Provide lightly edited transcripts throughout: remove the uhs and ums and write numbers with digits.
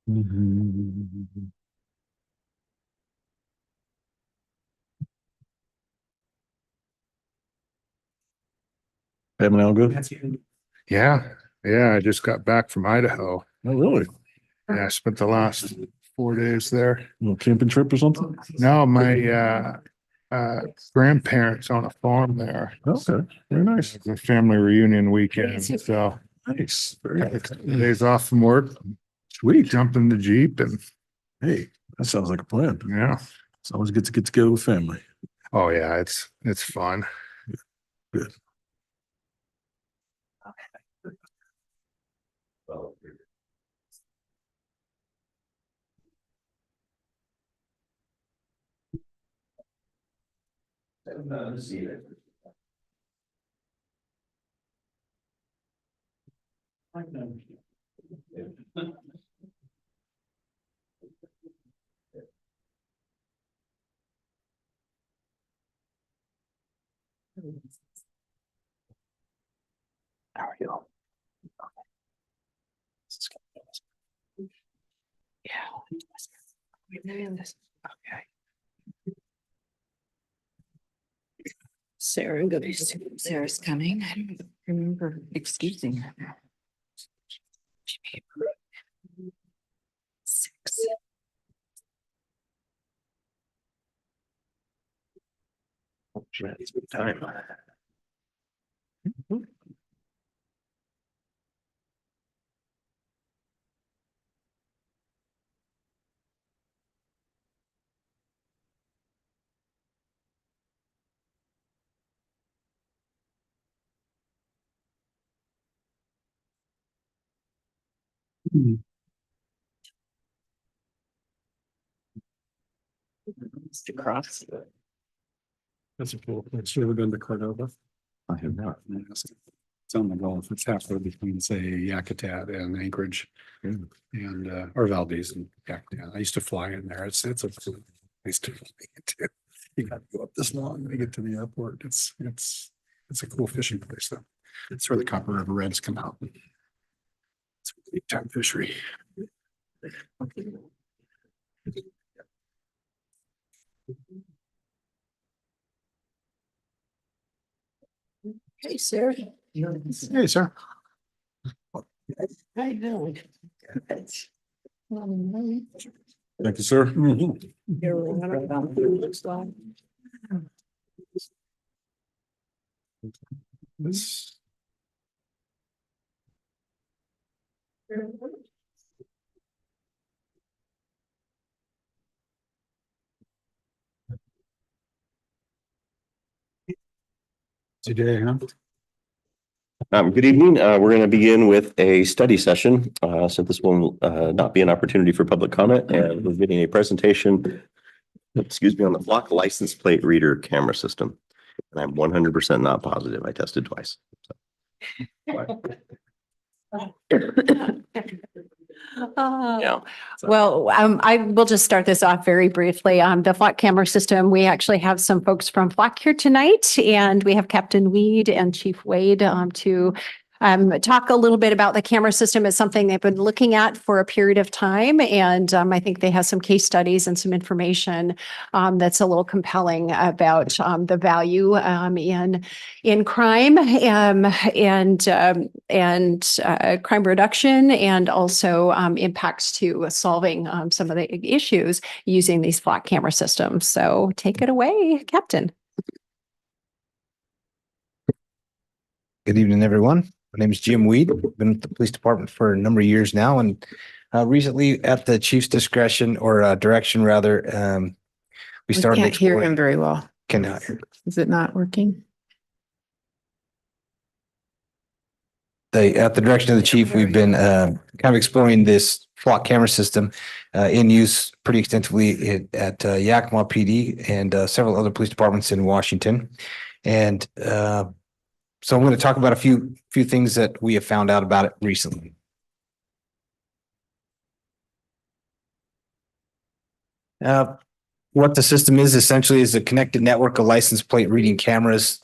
Mhm. Family all good? Yeah, yeah, I just got back from Idaho. Oh, really? Yeah, I spent the last 4 days there. A little camping trip or something? No, my grandparents own a farm there. Okay, very nice. It's a family reunion weekend, so Nice. Very nice. days off from work, Sweet. jumped in the Jeep and Hey, that sounds like a plan. yeah. It's always good to get together with family. Oh yeah, it's fun. Good. There we go. Yeah. We're doing this. Okay. Sarah, good. Sarah's coming. I don't remember excusing her. Six. It's good time. Mr. Cross. That's a cool place. You ever been to Cordova? I have not. It's on the Gulf. It's halfway between, say, Yakutat and Anchorage Mm. and or Valdez and Yakutat. I used to fly in there. It's a place to fly into. You got to go up this long to get to the airport. It's a cool fishing place though. It's where the Copper River Reds come out. It's a big time fishery. Hey, Sarah. Hey, sir. How you doing? Thank you, sir. This. Today, huh? Good evening. We're going to begin with a study session. So this will not be an opportunity for public comment, and we're getting a presentation, excuse me, on the Flock license plate reader camera system. And I'm 100% not positive. I tested twice. Yeah. Well, I will just start this off very briefly. The Flock camera system, we actually have some folks from Flock here tonight, and we have Captain Weed and Chief Wade to talk a little bit about the camera system. It's something they've been looking at for a period of time, and I think they have some case studies and some information that's a little compelling about the value in crime and crime reduction, and also impacts to solving some of the issues using these Flock camera systems. So take it away, Captain. Good evening, everyone. My name is Jim Weed. I've been with the police department for a number of years now, and recently, at the chief's discretion or direction, rather, we started. Can't hear him very well. Cannot hear. Is it not working? At the direction of the chief, we've been kind of exploring this Flock camera system in use pretty extensively at Yakima PD and several other police departments in Washington, and so I'm going to talk about a few things that we have found out about it recently. What the system is essentially is a connected network of license plate reading cameras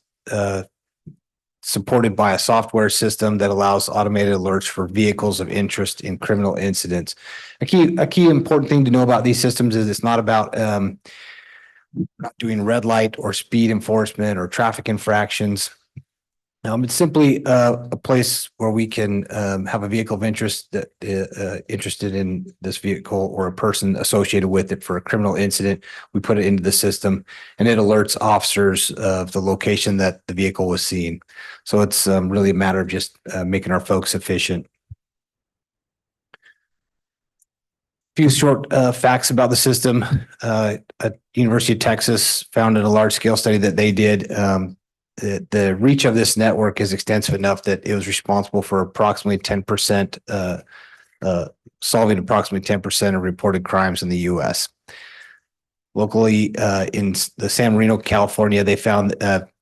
supported by a software system that allows automated alerts for vehicles of interest in criminal incidents. A key important thing to know about these systems is it's not about not doing red light or speed enforcement or traffic infractions. It's simply a place where we can have a vehicle of interest that interested in this vehicle or a person associated with it for a criminal incident. We put it into the system and it alerts officers of the location that the vehicle was seen. So it's really a matter of just making our folks efficient. Few short facts about the system. At University of Texas founded a large scale study that they did. The reach of this network is extensive enough that it was responsible for approximately 10%, solving approximately 10% of reported crimes in the U.S. Locally, in the San Marino, California, they found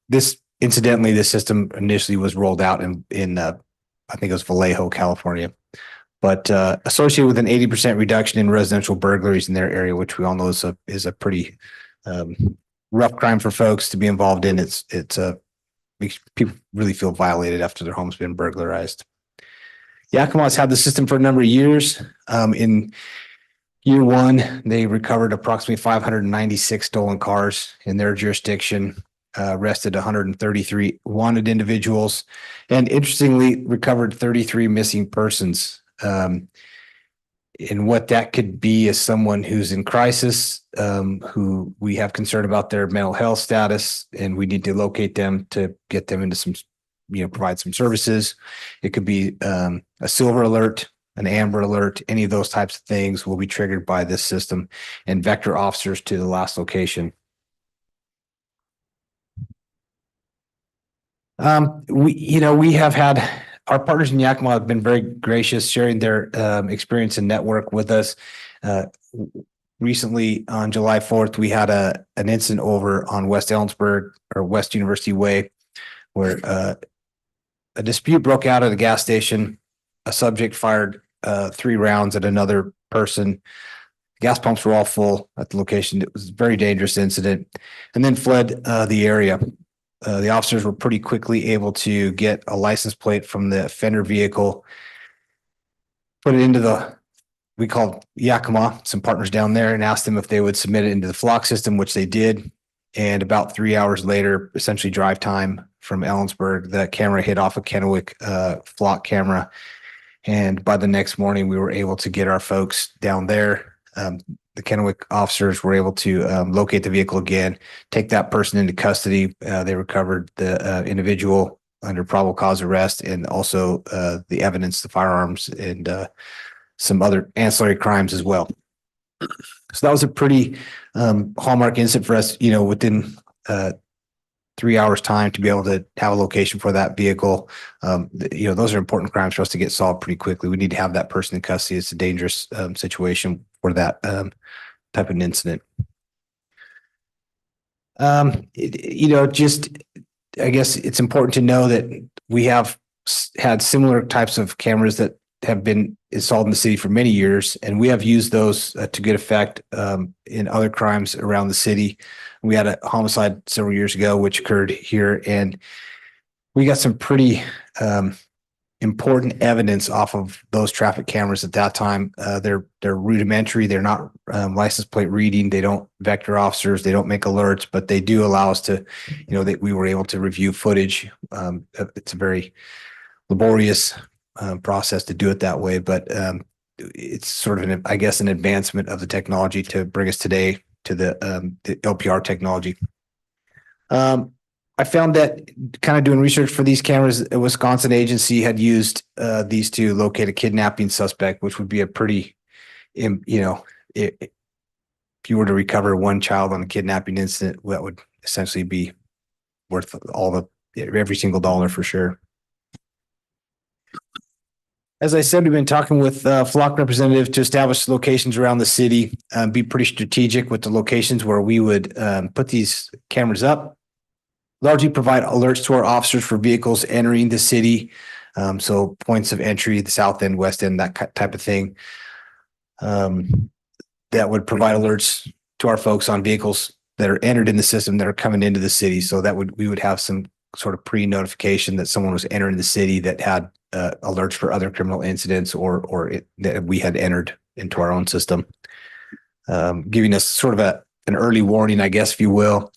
this. Incidentally, this system initially was rolled out in I think it was Vallejo, California, but associated with an 80% reduction in residential burglaries in their area, which we all know is a pretty rough crime for folks to be involved in. It's makes people really feel violated after their home's been burglarized. Yakima's had the system for a number of years. In year one, they recovered approximately 596 stolen cars in their jurisdiction, arrested 133 wanted individuals, and interestingly recovered 33 missing persons. And what that could be is someone who's in crisis, who we have concern about their mental health status, and we need to locate them to get them into some, provide some services. It could be a silver alert, an amber alert, any of those types of things will be triggered by this system and vector officers to the last location. We have had our partners in Yakima have been very gracious, sharing their experience and network with us. Recently, on July 4th, we had an incident over on West Ellensburg or West University Way, where a dispute broke out at a gas station. A subject fired 3 rounds at another person. Gas pumps were all full at the location. It was a very dangerous incident, and then fled the area. The officers were pretty quickly able to get a license plate from the offender vehicle, put it into we called Yakima, some partners down there, and asked them if they would submit it into the Flock system, which they did. And about 3 hours later, essentially drive time from Ellensburg, the camera hit off a Kennewick Flock camera. And by the next morning, we were able to get our folks down there. The Kennewick officers were able to locate the vehicle again, take that person into custody. They recovered the individual under probable cause arrest and also the evidence, the firearms, and some other ancillary crimes as well. So that was a pretty hallmark incident for us, within 3 hours time to be able to have a location for that vehicle. Those are important crimes for us to get solved pretty quickly. We need to have that person in custody. It's a dangerous situation for that type of an incident. I guess it's important to know that we have had similar types of cameras that have been installed in the city for many years, and we have used those to good effect in other crimes around the city. We had a homicide several years ago, which occurred here, and we got some pretty important evidence off of those traffic cameras at that time. They're rudimentary. They're not license plate reading. They don't vector officers. They don't make alerts, but they do allow us to, that we were able to review footage. It's a very laborious process to do it that way, but it's sort of an advancement of the technology to bring us today to the LPR technology. I found that kind of doing research for these cameras, a Wisconsin agency had used these to locate a kidnapping suspect, which would be a pretty, if you were to recover one child on a kidnapping incident, that would essentially be worth every single dollar for sure. As I said, we've been talking with Flock representatives to establish locations around the city, be pretty strategic with the locations where we would put these cameras up, largely provide alerts to our officers for vehicles entering the city. So points of entry, the south end, west end, that type of thing. That would provide alerts to our folks on vehicles that are entered in the system that are coming into the city. So we would have some sort of pre-notification that someone was entering the city that had alerts for other criminal incidents or that we had entered into our own system, giving us sort of an early warning, I guess, if you will.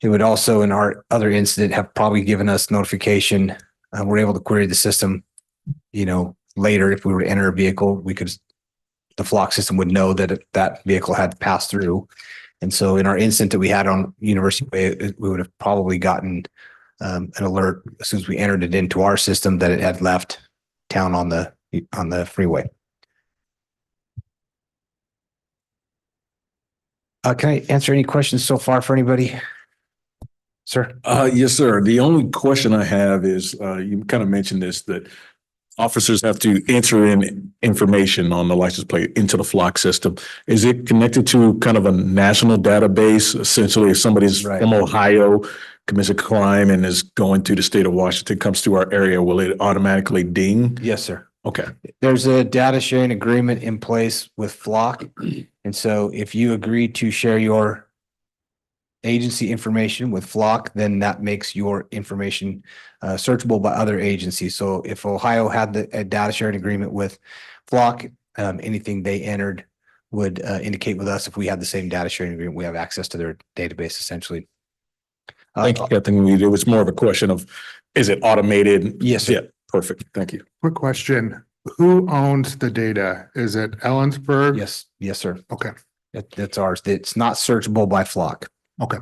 It would also, in our other incident, have probably given us notification. We're able to query the system, later. If we were to enter a vehicle, the flock system would know that that vehicle had passed through. And so in our incident that we had on University Way, we would have probably gotten an alert as soon as we entered it into our system that it had left town on the freeway. Can I answer any questions so far for anybody? Sir? Yes, sir. The only question I have is, you kind of mentioned this, that officers have to enter in information on the license plate into the flock system. Is it connected to kind of a national database? Essentially, if somebody's Right. from Ohio commits a crime and is going to the state of Washington, comes to our area, will it automatically ding? Yes, sir. Okay. There's a data sharing agreement in place with Flock. And so if you agree to share your agency information with Flock, then that makes your information searchable by other agencies. So if Ohio had a data sharing agreement with Flock, anything they entered would indicate with us. If we had the same data sharing agreement, we have access to their database essentially. Thank you, Captain Weed. It was more of a question of, is it automated? Yes, sir. Yeah, perfect. Thank you. Quick question. Who owns the data? Is it Ellensburg? Yes, sir. Okay, That's ours. It's not searchable by Flock. okay.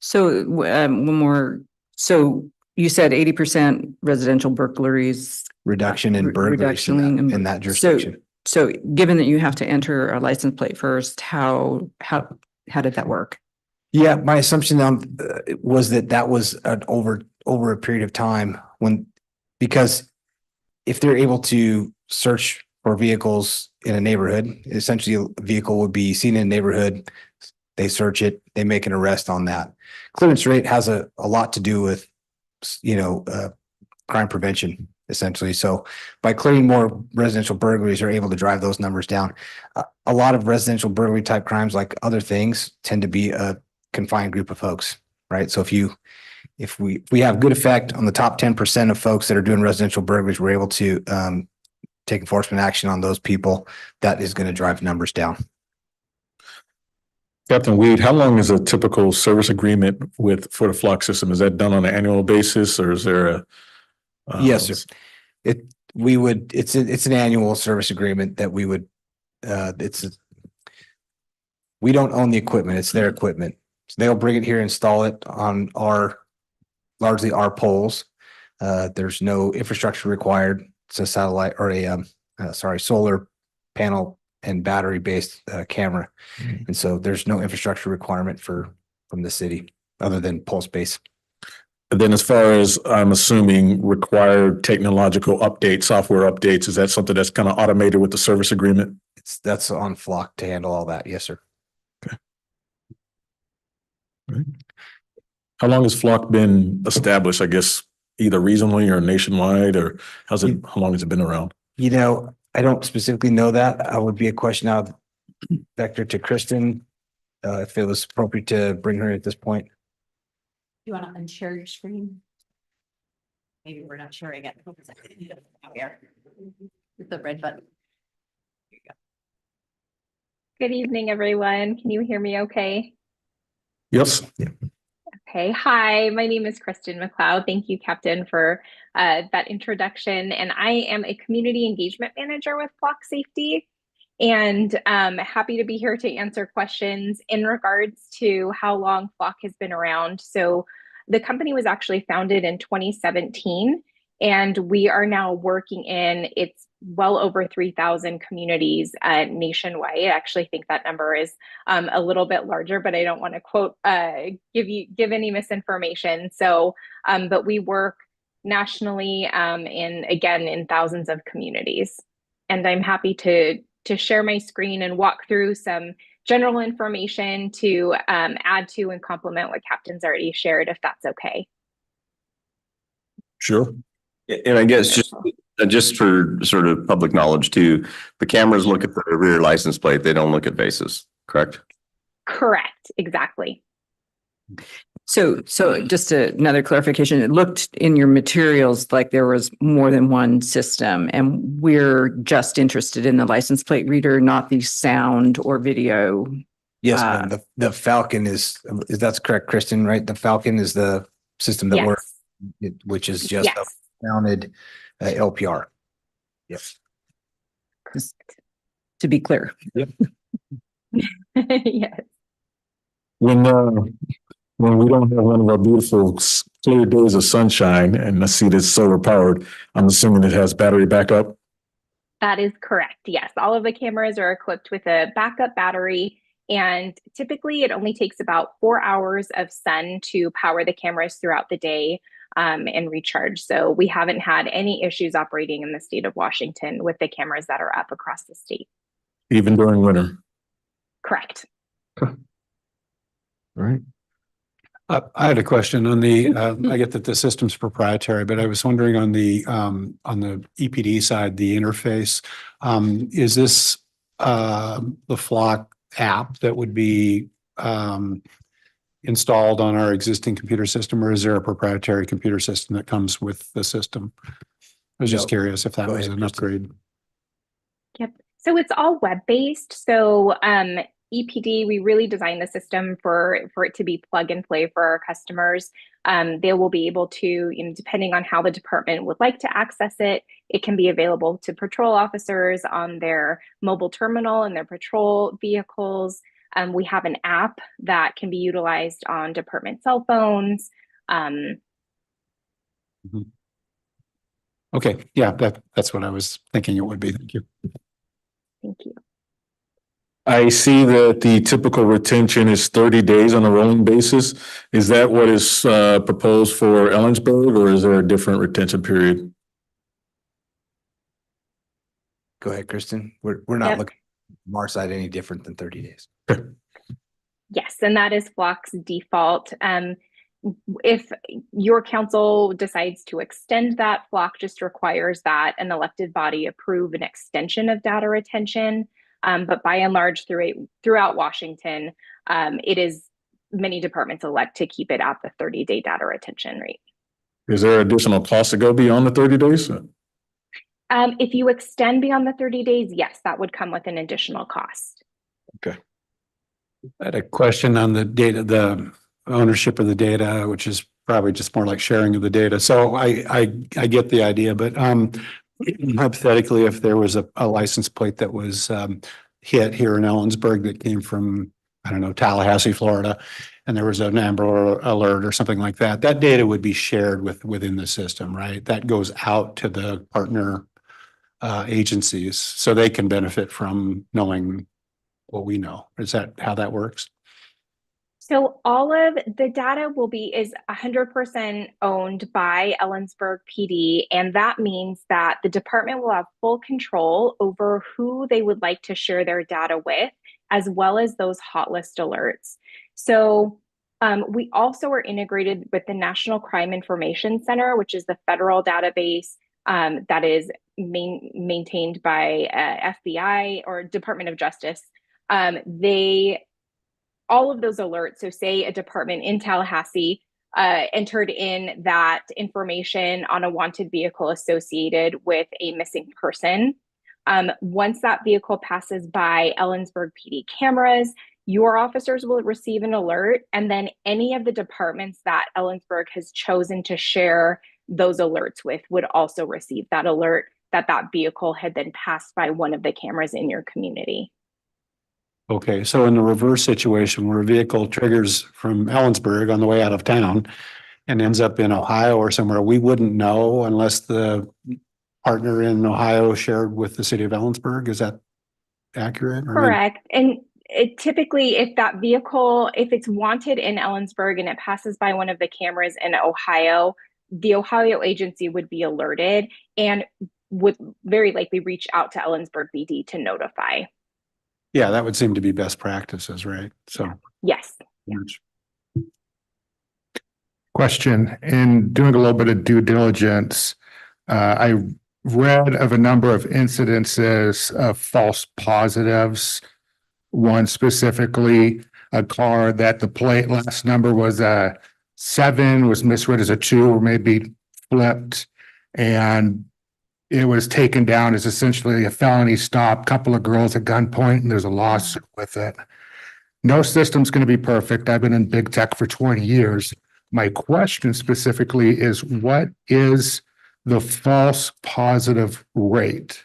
So one more. So you said 80% residential burglaries. Reduction in burglaries Reduction in that jurisdiction. So given that you have to enter a license plate first, how did that work? Yeah, my assumption was that was an over a period of time because if they're able to search for vehicles in a neighborhood, essentially a vehicle would be seen in a neighborhood, they search it, they make an arrest on that. Clearance rate has a lot to do with, crime prevention, essentially. So by clearing more residential burglaries, they're able to drive those numbers down. A lot of residential burglary type crimes, like other things, tend to be a confined group of folks, right? So if we have good effect on the top 10% of folks that are doing residential burglaries, we're able to take enforcement action on those people. That is going to drive numbers down. Captain Weed, how long is a typical service agreement for the flock system? Is that done on an annual basis or is there a? Yes, sir. It's an annual service agreement that we would, we don't own the equipment. It's their equipment. So they'll bring it here, install it on largely our poles. There's no infrastructure required. It's a satellite or solar panel and battery based camera. And so there's no infrastructure requirement from the city other than pole space. And then as far as I'm assuming required technological updates, software updates, is that something that's kind of automated with the service agreement? That's on Flock to handle all that. Yes, sir. Right. How long has Flock been established? I guess either regionally or nationwide, or how long has it been around? I don't specifically know that. I would be a question out vector to Kristen, if it was appropriate to bring her at this point. You want to unshare your screen? Maybe we're not sharing it. Oh, we are. With the red button. Good evening, everyone. Can you hear me okay? Yes. Okay. Hi, my name is Kristen McLeod. Thank you, Captain, for that introduction. And I am a community engagement manager with Flock Safety. And happy to be here to answer questions in regards to how long Flock has been around. So the company was actually founded in 2017, and we are now working in its well over 3,000 communities nationwide. I actually think that number is a little bit larger, but I don't want to give any misinformation. So, but we work nationally in thousands of communities. And I'm happy to share my screen and walk through some general information to add to and complement what Captain's already shared, if that's okay. Sure. And I guess just for sort of public knowledge too, the cameras look at the rear license plate. They don't look at faces, correct? Correct. Exactly. So just another clarification, it looked in your materials like there was more than one system, and we're just interested in the license plate reader, not the sound or video. Yes, ma'am. The Falcon is that's correct, Kristen, right? The Falcon is the system that we're, Yes. which is just a Yes. mounted LPR. Yes. Just to be clear. Yes. When we don't have one of our beautiful clear days of sunshine and I see this solar powered, I'm assuming it has battery backup. That is correct. Yes, all of the cameras are equipped with a backup battery, and typically it only takes about 4 hours of sun to power the cameras throughout the day and recharge. So we haven't had any issues operating in the state of Washington with the cameras that are up across the state. Even during winter. Correct. Right. I had a question on the, I get that the system's proprietary, but I was wondering on the EPD side, the interface, is this the Flock app that would be installed on our existing computer system, or is there a proprietary computer system that comes with the system? I was just No. curious if that Go was ahead, an Kristen. Yep. upgrade. So it's all web-based. So EPD, we really designed the system for it to be plug and play for our customers. They will be able to, depending on how the department would like to access it, it can be available to patrol officers on their mobile terminal and their patrol vehicles. We have an app that can be utilized on department cell phones. Okay, yeah, that's what I was thinking it would be. Thank you. Thank you. I see that the typical retention is 30 days on a rolling basis. Is that what is proposed for Ellensburg, or is there a different retention period? Go ahead, Kristen. We're not Yep. looking from our side any different than 30 days. Yes, and that is Flock's default. If your council decides to extend that, Flock just requires that an elected body approve an extension of data retention. But by and large, throughout Washington, it is many departments elect to keep it at the 30-day data retention rate. Is there additional cost to go beyond the 30 days? If you extend beyond the 30 days, yes, that would come with an additional cost. I had a question on the data, the ownership of the data, which is probably just more like sharing of the data. So I get the idea, but hypothetically, if there was a license plate that was hit here in Ellensburg that came from, I don't know, Tallahassee, Florida, and there was an Amber Alert or something like that, that data would be shared within the system, right? That goes out to the partner agencies so they can benefit from knowing what we know. Is that how that works? So all of the data is 100% owned by Ellensburg PD, and that means that the department will have full control over who they would like to share their data with, as well as those hot list alerts. So we also are integrated with the National Crime Information Center, which is the federal database that is maintained by FBI or Department of Justice. All of those alerts, so say a department in Tallahassee entered in that information on a wanted vehicle associated with a missing person. Once that vehicle passes by Ellensburg PD cameras, your officers will receive an alert, and then any of the departments that Ellensburg has chosen to share those alerts with would also receive that alert that vehicle had then passed by one of the cameras in your community. Okay, so in the reverse situation where a vehicle triggers from Ellensburg on the way out of town and ends up in Ohio or somewhere, we wouldn't know unless the partner in Ohio shared with the city of Ellensburg. Is that accurate? Correct. And typically, if that vehicle, if it's wanted in Ellensburg and it passes by one of the cameras in Ohio, the Ohio agency would be alerted and would very likely reach out to Ellensburg PD to notify. Yeah, that would seem to be best practices, right? So. Yes. Question, in doing a little bit of due diligence, I read of a number of incidences of false positives. One specifically, a car that the plate last number was 7 was misread as a 2 or maybe flipped. And it was taken down as essentially a felony stop, couple of girls at gunpoint, and there's a lawsuit with it. No system's going to be perfect. I've been in big tech for 20 years. My question specifically is, what is the false positive rate?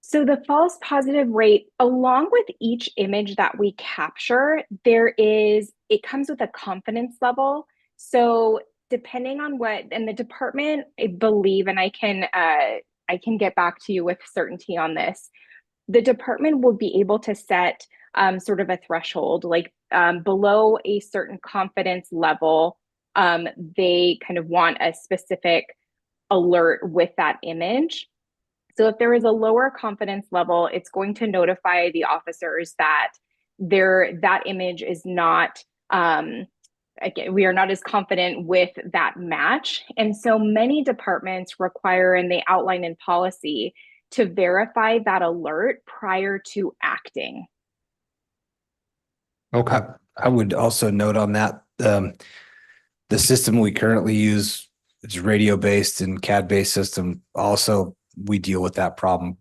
So the false positive rate, along with each image that we capture, it comes with a confidence level. So depending on and the department, I believe, and I can get back to you with certainty on this, the department will be able to set sort of a threshold, like below a certain confidence level, they kind of want a specific alert with that image. So if there is a lower confidence level, it's going to notify the officers that that image is not, again, we are not as confident with that match. And so many departments require, and they outline in policy, to verify that alert prior to acting. Okay. I would also note on that, the system we currently use, it's radio-based and CAD-based system. Also, we deal with that problem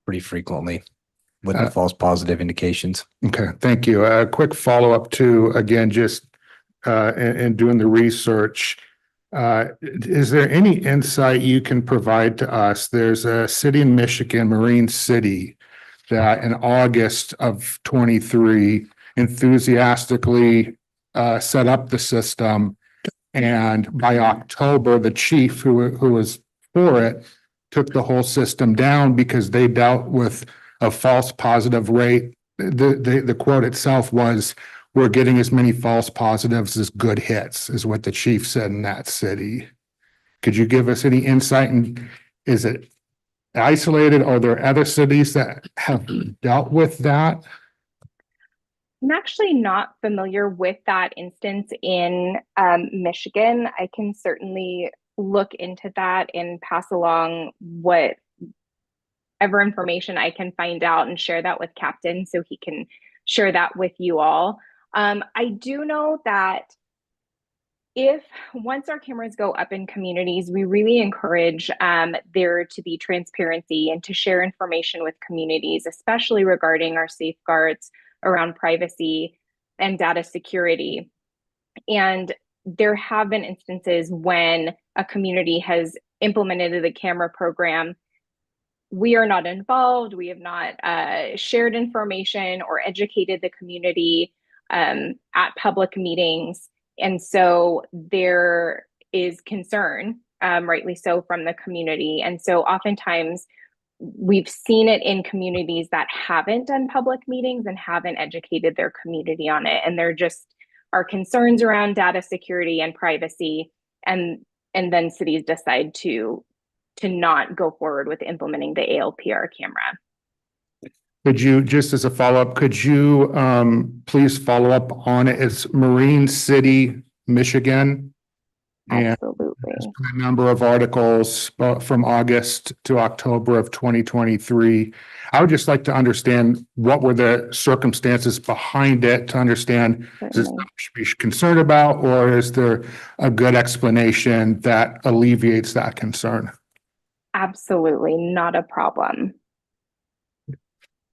pretty frequently with the false positive indications. Okay, thank you. A quick follow-up to, again, just in doing the research. Is there any insight you can provide to us? There's a city in Michigan, Marine City, that in August of 23 enthusiastically set up the system. And by October, the chief who was for it took the whole system down because they dealt with a false positive rate. The quote itself was, "We're getting as many false positives as good hits," is what the chief said in that city. Could you give us any insight? And is it isolated? Are there other cities that have dealt with that? I'm actually not familiar with that instance in Michigan. I can certainly look into that and pass along whatever information I can find out and share that with Captain so he can share that with you all. I do know that once our cameras go up in communities, we really encourage there to be transparency and to share information with communities, especially regarding our safeguards around privacy and data security. And there have been instances when a community has implemented the camera program. We are not involved. We have not shared information or educated the community at public meetings. And so there is concern, rightly so, from the community. And so oftentimes we've seen it in communities that haven't done public meetings and haven't educated their community on it. And there just are concerns around data security and privacy. And then cities decide to not go forward with implementing the ALPR camera. Could you, just as a follow-up, could you please follow up on it? It's Marine City, Michigan. And Absolutely. there's been a number of articles from August to October of 2023. I would just like to understand what were the circumstances behind it, to understand, is this something we should be concerned about, or is there a good explanation that alleviates that concern? Absolutely, not a problem.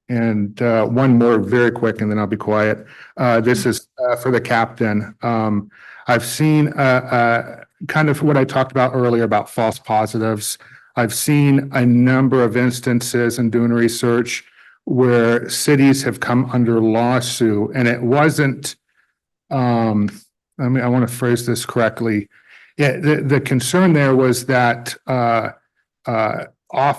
And one more very quick, and then I'll be quiet. This is for the captain. I've seen kind of what I talked about earlier about false positives. I've seen a number of instances in doing research where cities have come under lawsuit, and it wasn't, I want to phrase this correctly. Yeah, the concern there was that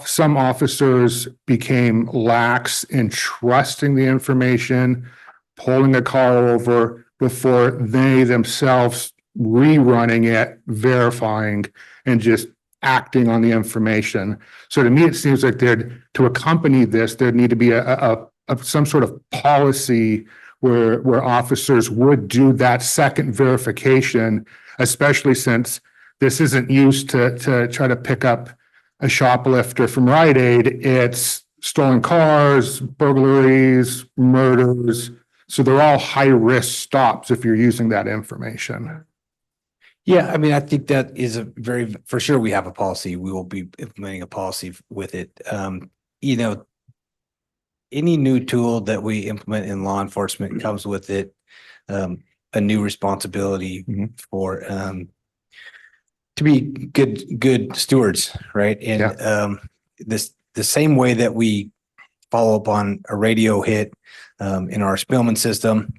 some officers became lax in trusting the information, pulling a car over before they themselves rerunning it, verifying, and just acting on the information. So to me, it seems like to accompany this, there'd need to be some sort of policy where officers would do that second verification, especially since this isn't used to try to pick up a shoplifter from Rite Aid. It's stolen cars, burglaries, murders. So they're all high-risk stops if you're using that information. Yeah, I mean, I think that is a very, for sure, we have a policy. We will be implementing a policy with it. You know, any new tool that we implement in law enforcement comes with it a new responsibility for to be good stewards, right? And the same way that we follow up on a radio hit in our Spillman system,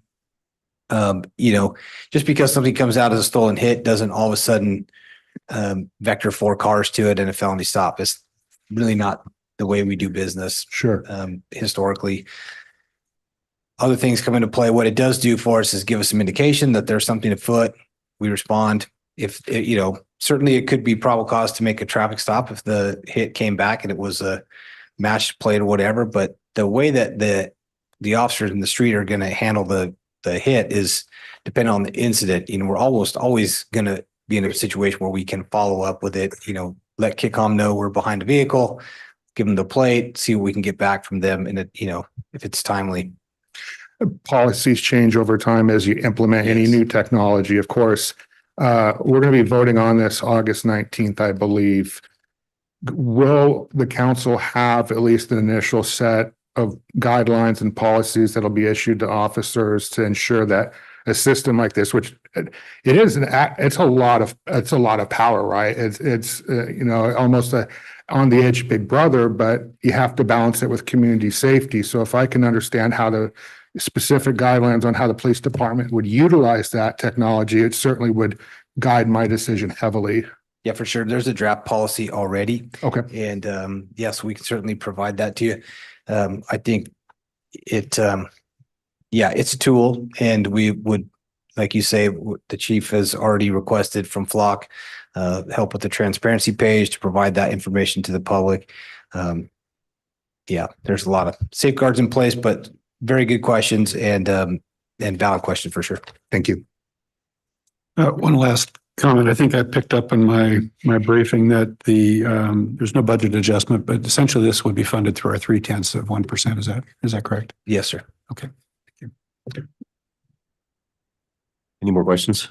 you know, just because something comes out as a stolen hit doesn't all of a sudden vector 4 cars to it and a felony stop. It's really not the way we do business. Sure. Historically, other things come into play. What it does do for us is give us some indication that there's something afoot. We respond. If you know, certainly it could be probable cause to make a traffic stop if the hit came back and it was a matched plate or whatever. But the way that the officers in the street are going to handle the hit is depending on the incident. You know, we're almost always going to be in a situation where we can follow up with it. You know, let KICOM know we're behind the vehicle, give them the plate, see what we can get back from them, and it, you know, if it's timely. Policies change over time as you implement any new technology. Of course, we're going to be voting on this August 19th, I believe. Will the council have at least an initial set of guidelines and policies that'll be issued to officers to ensure that a system like this, which it is it's a lot of power, right? It's you know, almost on the edge big brother, but you have to balance it with community safety. So if I can understand how to specific guidelines on how the police department would utilize that technology, it certainly would guide my decision heavily. Yeah, for sure. There's a draft policy already. Okay. And yes, we can certainly provide that to you. I think it, yeah, it's a tool, and we would, like you say, the chief has already requested from Flock help with the transparency page to provide that information to the public. Yeah, there's a lot of safeguards in place, but very good questions and valid question for sure. Thank you. One last comment. I think I picked up in my briefing that there's no budget adjustment, but essentially this would be funded through our 0.3%. Is that correct? Yes, sir. Okay. Thank you. Any more questions?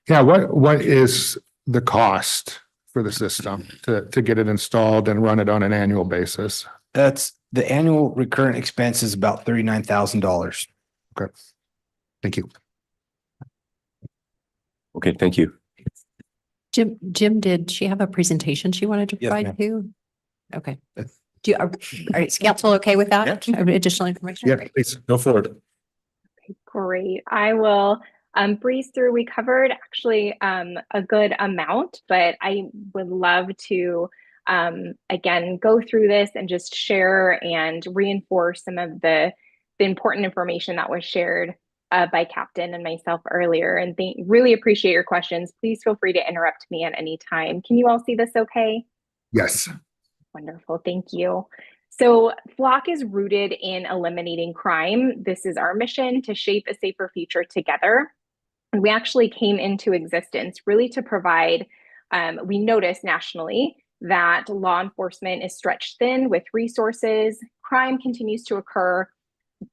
Yeah, what is the cost for the system to get it installed and run it on an annual basis? That's the annual recurrent expense is about $39,000. Okay. Thank you. Okay, thank you. Jim, did she have a presentation she wanted to Yes, provide ma'am. too? Okay. Is council okay with that? Additional information? Yeah, please. Go for it. Great. I will breeze through. We covered actually a good amount, but I would love to again go through this and just share and reinforce some of the important information that was shared by Captain and myself earlier. And really appreciate your questions. Please feel free to interrupt me at any time. Can you all see this okay? Yes. Wonderful. Thank you. So Flock is rooted in eliminating crime. This is our mission to shape a safer future together. And we actually came into existence really to provide, we noticed nationally that law enforcement is stretched thin with resources. Crime continues to occur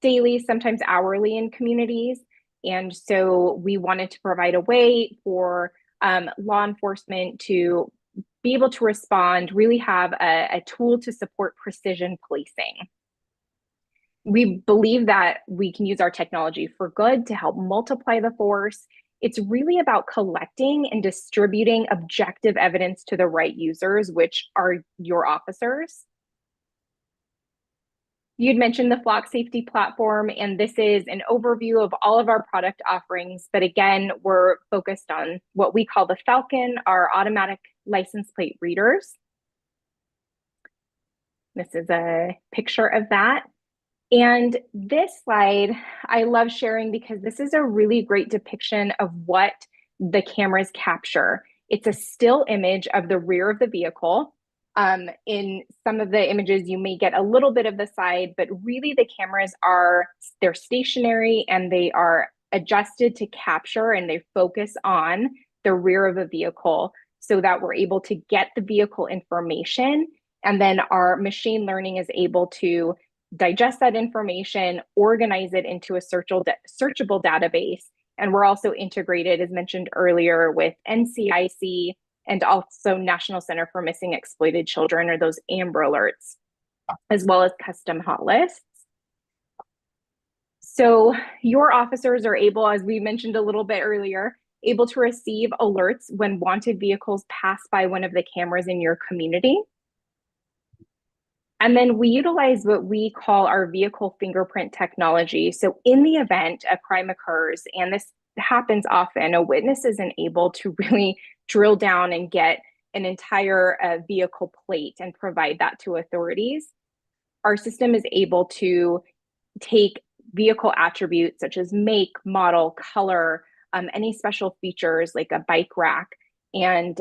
daily, sometimes hourly in communities. And so we wanted to provide a way for law enforcement to be able to respond, really have a tool to support precision policing. We believe that we can use our technology for good to help multiply the force. It's really about collecting and distributing objective evidence to the right users, which are your officers. You'd mentioned the Flock Safety Platform, and this is an overview of all of our product offerings. But again, we're focused on what we call the Falcon, our automatic license plate readers. This is a picture of that. And this slide, I love sharing because this is a really great depiction of what the cameras capture. It's a still image of the rear of the vehicle. In some of the images, you may get a little bit of the side, but really the cameras they're stationary and they are adjusted to capture, and they focus on the rear of a vehicle so that we're able to get the vehicle information. And then our machine learning is able to digest that information, organize it into a searchable database. And we're also integrated, as mentioned earlier, with NCIC and also National Center for Missing Exploited Children, or those AMBER alerts, as well as custom hot lists. So your officers are able, as we mentioned a little bit earlier, able to receive alerts when wanted vehicles pass by one of the cameras in your community. And then we utilize what we call our vehicle fingerprint technology. So in the event a crime occurs, and this happens often, a witness isn't able to really drill down and get an entire vehicle plate and provide that to authorities. Our system is able to take vehicle attributes such as make, model, color, any special features like a bike rack, and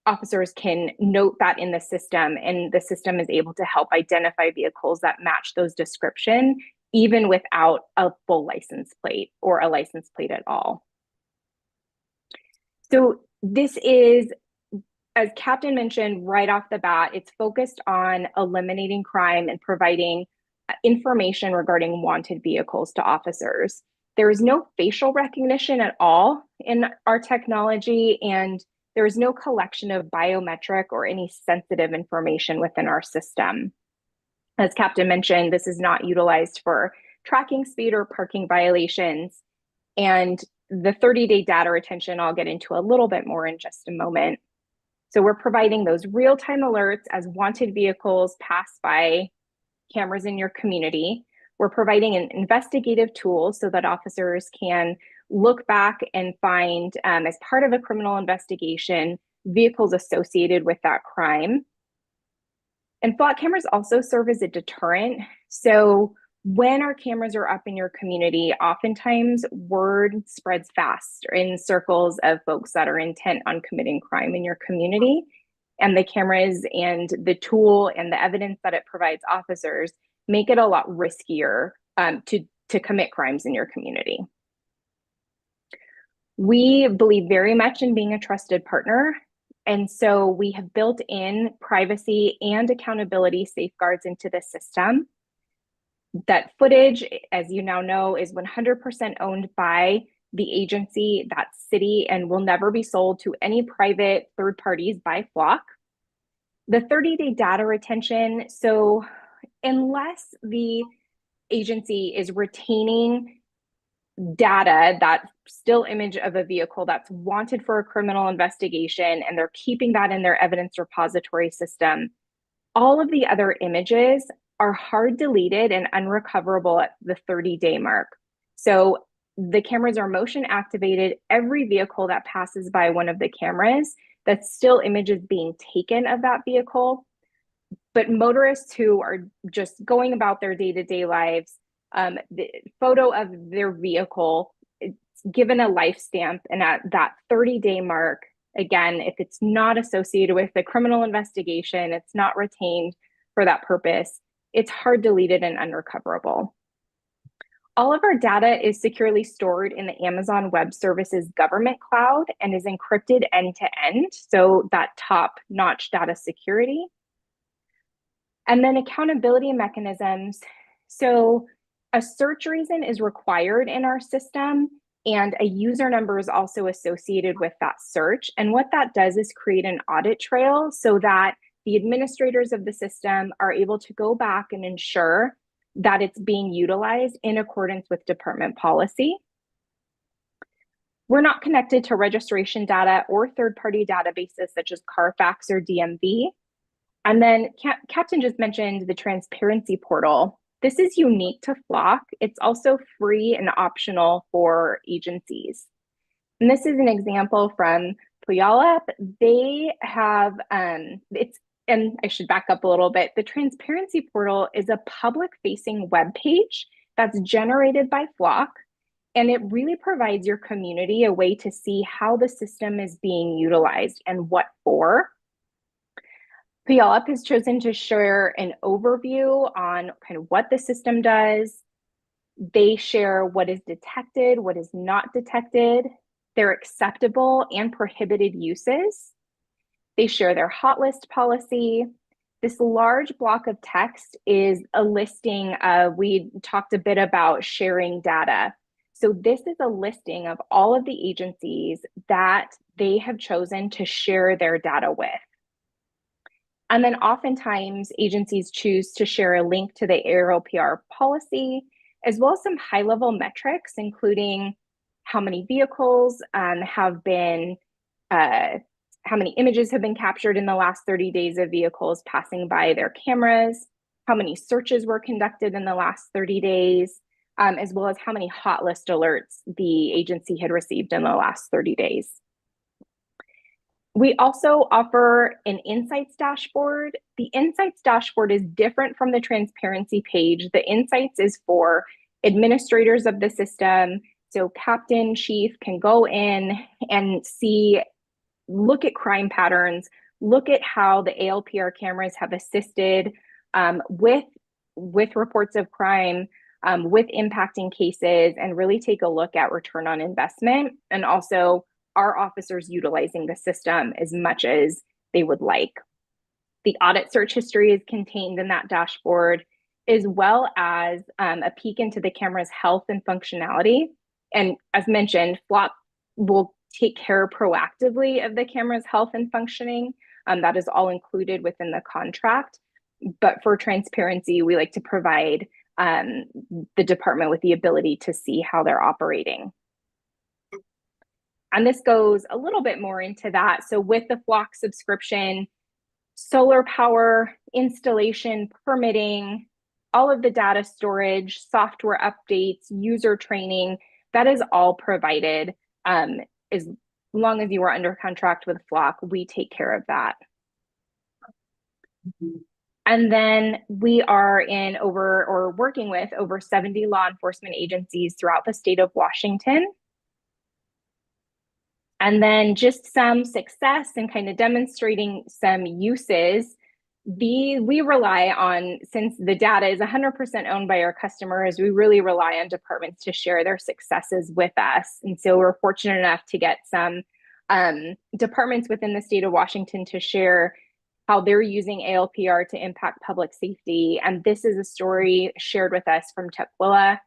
officers can note that in the system, and the system is able to help identify vehicles that match those description, even without a full license plate or a license plate at all. So this is, as Captain mentioned right off the bat, it's focused on eliminating crime and providing information regarding wanted vehicles to officers. There is no facial recognition at all in our technology, and there is no collection of biometric or any sensitive information within our system. As Captain mentioned, this is not utilized for tracking speed or parking violations. And the 30-day data retention, I'll get into a little bit more in just a moment. So we're providing those real-time alerts as wanted vehicles pass by cameras in your community. We're providing an investigative tool so that officers can look back and find, as part of a criminal investigation, vehicles associated with that crime. And flock cameras also serve as a deterrent. So when our cameras are up in your community, oftentimes word spreads fast in circles of folks that are intent on committing crime in your community. And the cameras and the tool and the evidence that it provides officers make it a lot riskier to commit crimes in your community. We believe very much in being a trusted partner. And so we have built in privacy and accountability safeguards into the system. That footage, as you now know, is 100% owned by the agency, that city, and will never be sold to any private third parties by Flock. The 30-day data retention, so unless the agency is retaining data, that still image of a vehicle that's wanted for a criminal investigation, and they're keeping that in their evidence repository system, all of the other images are hard deleted and unrecoverable at the 30-day mark. So the cameras are motion activated. Every vehicle that passes by one of the cameras, that's still images being taken of that vehicle. But motorists who are just going about their day-to-day lives, the photo of their vehicle, it's given a life stamp, and at that 30-day mark, again, if it's not associated with the criminal investigation, it's not retained for that purpose, it's hard deleted and unrecoverable. All of our data is securely stored in the Amazon Web Services government cloud and is encrypted end-to-end, so that top-notch data security. And then accountability mechanisms. So a search reason is required in our system, and a user number is also associated with that search. And what that does is create an audit trail so that the administrators of the system are able to go back and ensure that it's being utilized in accordance with department policy. We're not connected to registration data or third-party databases such as Carfax or DMV. And then Captain just mentioned the transparency portal. This is unique to Flock. It's also free and optional for agencies. And this is an example from Puyallup. They have, and I should back up a little bit. The transparency portal is a public-facing web page that's generated by Flock, and it really provides your community a way to see how the system is being utilized and what for. Puyallup has chosen to share an overview on kind of what the system does. They share what is detected, what is not detected, their acceptable and prohibited uses. They share their hot list policy. This large block of text is a listing of, we talked a bit about sharing data. So this is a listing of all of the agencies that they have chosen to share their data with. And then oftentimes agencies choose to share a link to the ARLPR policy, as well as some high-level metrics, including how many vehicles have been, how many images have been captured in the last 30 days of vehicles passing by their cameras, how many searches were conducted in the last 30 days, as well as how many hot list alerts the agency had received in the last 30 days. We also offer an Insights dashboard. The Insights dashboard is different from the transparency page. The Insights is for administrators of the system. So captain, chief can go in and see, look at crime patterns, look at how the ALPR cameras have assisted with reports of crime, with impacting cases, and really take a look at return on investment, and also are officers utilizing the system as much as they would like. The audit search history is contained in that dashboard, as well as a peek into the camera's health and functionality. And as mentioned, Flock will take care proactively of the camera's health and functioning. That is all included within the contract. But for transparency, we like to provide the department with the ability to see how they're operating. And this goes a little bit more into that. So with the Flock subscription, solar power, installation, permitting, all of the data storage, software updates, user training, that is all provided. As long as you are under contract with Flock, we take care of that. And then we are in working with over 70 law enforcement agencies throughout the state of Washington. And then just some success and kind of demonstrating some uses. We rely on, since the data is 100% owned by our customers, we really rely on departments to share their successes with us. And so we're fortunate enough to get some departments within the state of Washington to share how they're using ALPR to impact public safety. And this is a story shared with us from Tukwila.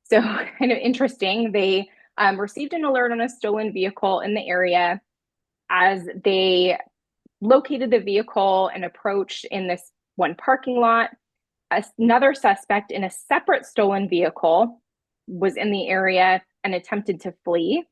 So kind of interesting. They received an alert on a stolen vehicle in the area. As they located the vehicle and approached in this one parking lot, another suspect in a separate stolen vehicle was in the area and attempted to flee.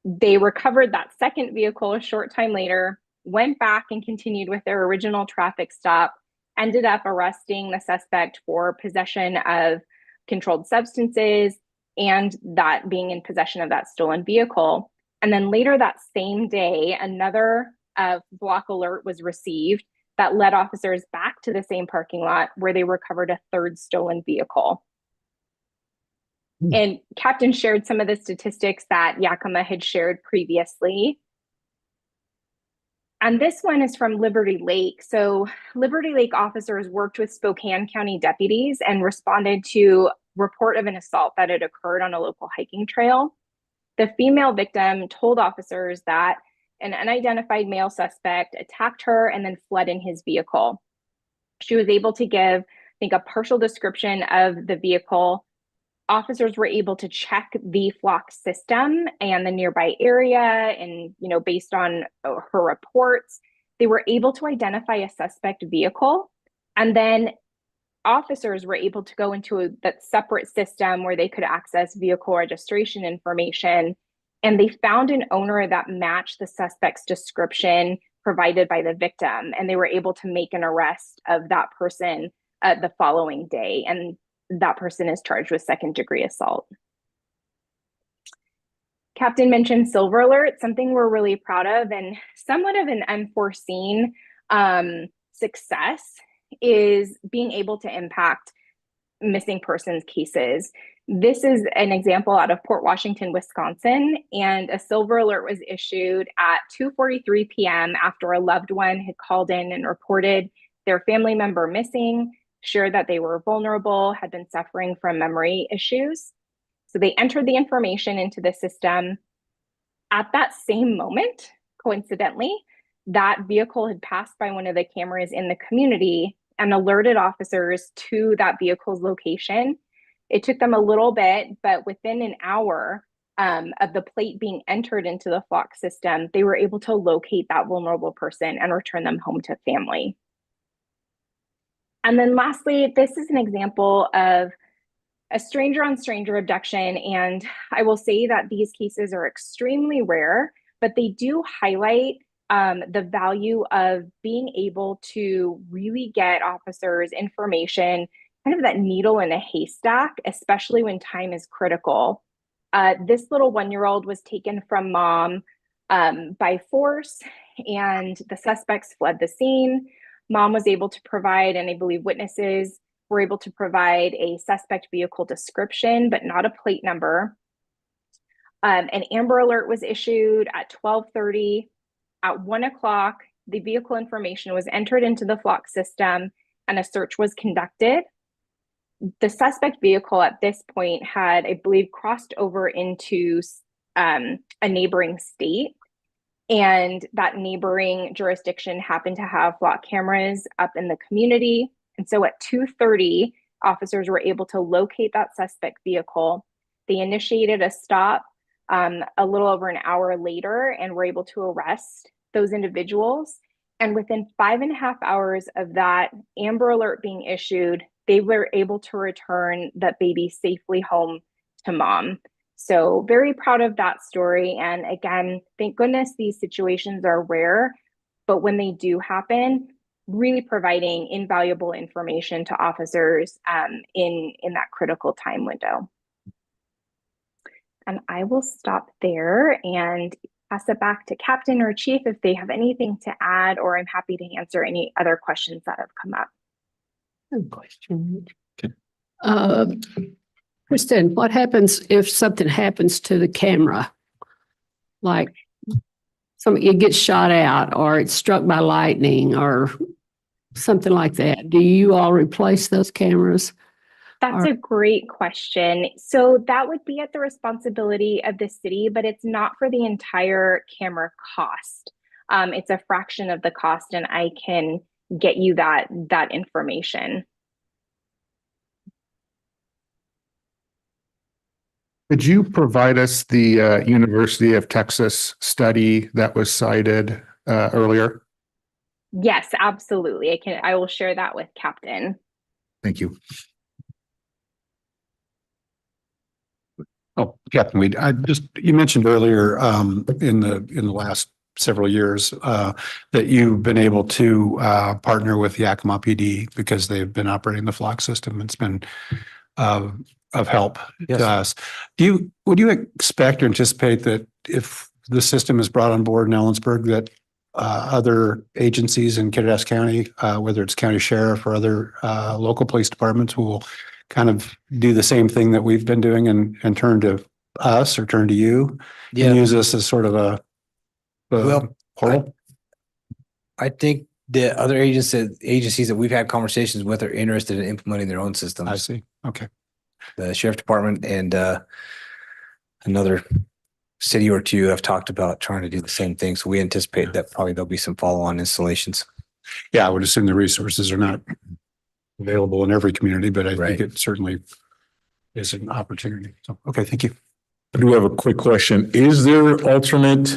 They recovered that second vehicle a short time later, went back and continued with their original traffic stop, ended up arresting the suspect for possession of controlled substances and that being in possession of that stolen vehicle. And then later that same day, another Flock alert was received that led officers back to the same parking lot where they recovered a third stolen vehicle. And Captain shared some of the statistics that Yakima had shared previously. And this one is from Liberty Lake. So Liberty Lake officers worked with Spokane County deputies and responded to report of an assault that had occurred on a local hiking trail. The female victim told officers that an unidentified male suspect attacked her and then fled in his vehicle. She was able to give, I think, a partial description of the vehicle. Officers were able to check the Flock system and the nearby area, and based on her reports, they were able to identify a suspect vehicle. And then officers were able to go into that separate system where they could access vehicle registration information, and they found an owner that matched the suspect's description provided by the victim, and they were able to make an arrest of that person the following day, and that person is charged with second-degree assault. Captain mentioned Silver Alert, something we're really proud of, and somewhat of an unforeseen success is being able to impact missing persons cases. This is an example out of Port Washington, Wisconsin, and a Silver Alert was issued at 2:43 p.m. after a loved one had called in and reported their family member missing, shared that they were vulnerable, had been suffering from memory issues. So they entered the information into the system. At that same moment, coincidentally, that vehicle had passed by one of the cameras in the community and alerted officers to that vehicle's location. It took them a little bit, but within an hour of the plate being entered into the Flock system, they were able to locate that vulnerable person and return them home to family. And then lastly, this is an example of a stranger on stranger abduction. And I will say that these cases are extremely rare, but they do highlight the value of being able to really get officers information, kind of that needle in a haystack, especially when time is critical. This little 1-year-old was taken from mom by force, and the suspects fled the scene. Mom was able to provide, and I believe witnesses were able to provide, a suspect vehicle description, but not a plate number. An Amber Alert was issued at 12:30. At 1 o'clock, the vehicle information was entered into the Flock system and a search was conducted. The suspect vehicle at this point had, I believe, crossed over into a neighboring state. And that neighboring jurisdiction happened to have Flock cameras up in the community. And so at 2:30, officers were able to locate that suspect vehicle. They initiated a stop a little over an hour later and were able to arrest those individuals. And within 5.5 hours of that Amber Alert being issued, they were able to return that baby safely home to mom. So very proud of that story. And again, thank goodness these situations are rare, but when they do happen, really providing invaluable information to officers in that critical time window. And I will stop there and pass it back to Captain or Chief if they have anything to add, or I'm happy to answer any other questions that have come up. Question. Okay. Kristen, what happens if something happens to the camera? Like it gets shot out or it's struck by lightning or something like that. Do you all replace those cameras? That's a great question. So that would be at the responsibility of the city, but it's not for the entire camera cost. It's a fraction of the cost, and I can get you that information. Could you provide us the University of Texas study that was cited earlier? Yes, absolutely. I will share that with Captain. Thank you. Oh, Captain Weed, you mentioned earlier in the last several years that you've been able to partner with Yakima PD because they've been operating the Flock system. It's been of help to us. Would you expect or anticipate that if the system is brought on board in Ellensburg, that other agencies in Kittitas County, whether it's county sheriff or other local police departments, will kind of do the same thing that we've been doing and turn to us or turn to you and use this as sort of a portal? I think the other agencies that we've had conversations with are interested in implementing their own systems. I see. Okay. The sheriff department and another city or two have talked about trying to do the same thing. So we anticipate that probably there'll be some follow-on installations. Yeah, I would assume the resources are not available in every community, but I Right. think it certainly is an opportunity. So, okay, thank you. I do have a quick question. Is there alternate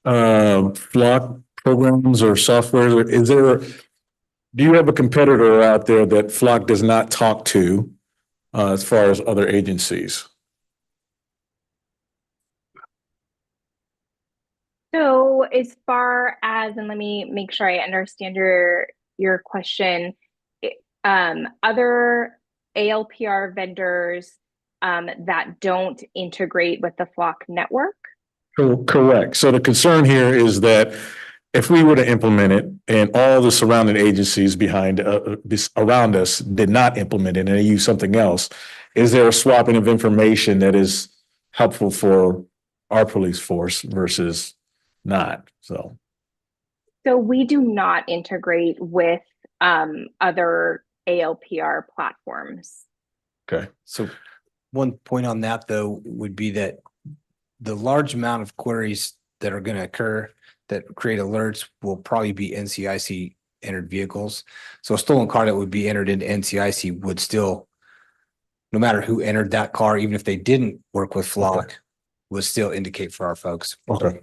Flock programs or software? Do you have a competitor out there that Flock does not talk to as far as other agencies? So as far as, and let me make sure I understand your question, other ALPR vendors that don't integrate with the Flock network? Correct. So the concern here is that if we were to implement it and all the surrounding agencies around us did not implement it and they use something else, is there a swapping of information that is helpful for our police force versus not? So we do not integrate with other ALPR platforms. okay. So one point on that though would be that the large amount of queries that are going to occur that create alerts will probably be NCIC entered vehicles. So a stolen car that would be entered into NCIC would still, no matter who entered that car, even if they didn't work with Flock, would still indicate for our folks. Okay.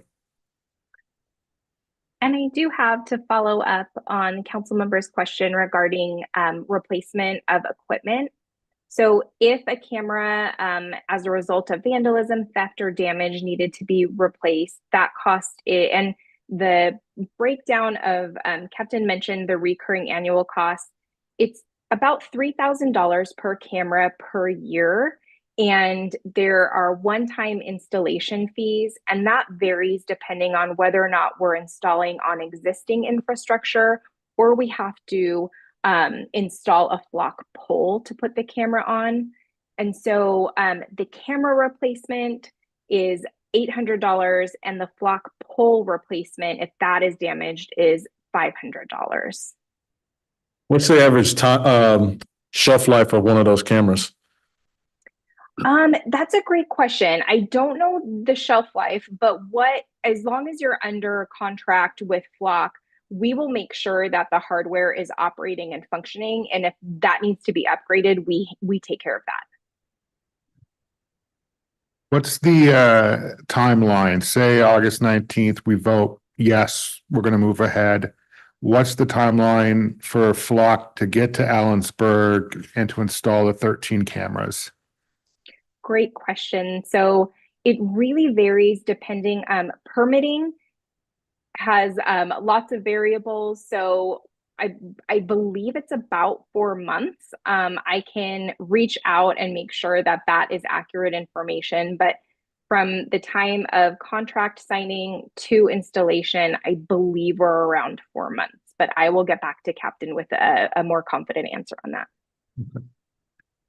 And I do have to follow up on council member's question regarding replacement of equipment. So if a camera, as a result of vandalism, theft, or damage needed to be replaced, that cost and the breakdown of Captain mentioned the recurring annual cost. It's about $3,000 per camera per year. And there are one-time installation fees, and that varies depending on whether or not we're installing on existing infrastructure or we have to install a Flock pole to put the camera on. And so the camera replacement is $800 and the Flock pole replacement, if that is damaged, is $500. What's the average time, shelf life of one of those cameras? That's a great question. I don't know the shelf life, but as long as you're under contract with Flock, we will make sure that the hardware is operating and functioning. And if that needs to be upgraded, we take care of that. What's the timeline? Say August 19th, we vote, yes, we're going to move ahead. What's the timeline for Flock to get to Allensburg and to install the 13 cameras? Great question. So it really varies depending, permitting has lots of variables. So I believe it's about 4 months. I can reach out and make sure that that is accurate information, but from the time of contract signing to installation, I believe we're around 4 months, but I will get back to Captain with a more confident answer on that.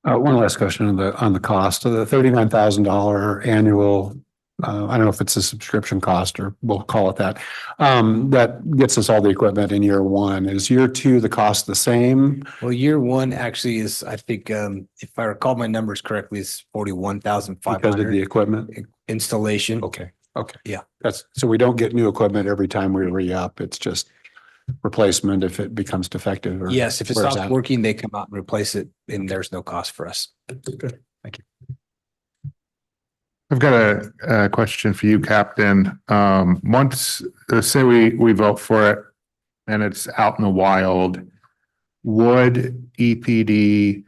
One last question on the cost of the $39,000 annual. I don't know if it's a subscription cost or we'll call it that. That gets us all the equipment in year one. Is year two the cost the same? Well, year one actually is, I think, if I recall my numbers correctly, is Because of the 41,500 equipment? installation. Okay. Yeah. So we don't get new equipment every time we re-up. It's just replacement if it becomes defective or. Yes, if it where's stops that? working, they come out and replace it and there's no cost for us. Good. Thank you. I've got a question for you, Captain. Once, say we vote for it and it's out in the wild, would EPD,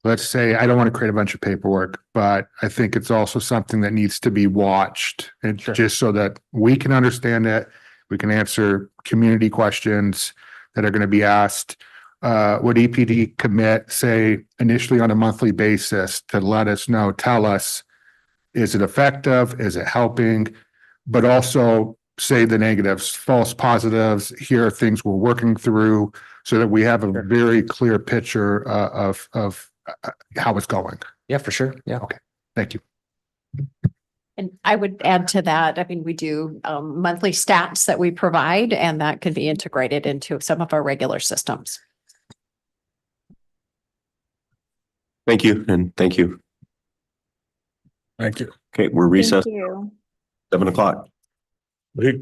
let's say, I don't want to create a bunch of paperwork, but I think it's also something that needs to be watched and just so that we can understand it, we can answer community questions that are going to be asked. Would EPD commit, say, initially on a monthly basis to let us know, tell us, is it effective? Is it helping? But also say the negatives, false positives, here are things we're working through so that we have a very clear picture of how it's going. Yeah, for sure. Yeah. Okay. Thank you. And I would add to that, I mean, we do monthly stats that we provide, and that could be integrated into some of our regular systems. Thank you, and thank you. Thank you. Okay, we're recessed Thank you. 7 o'clock. Hey.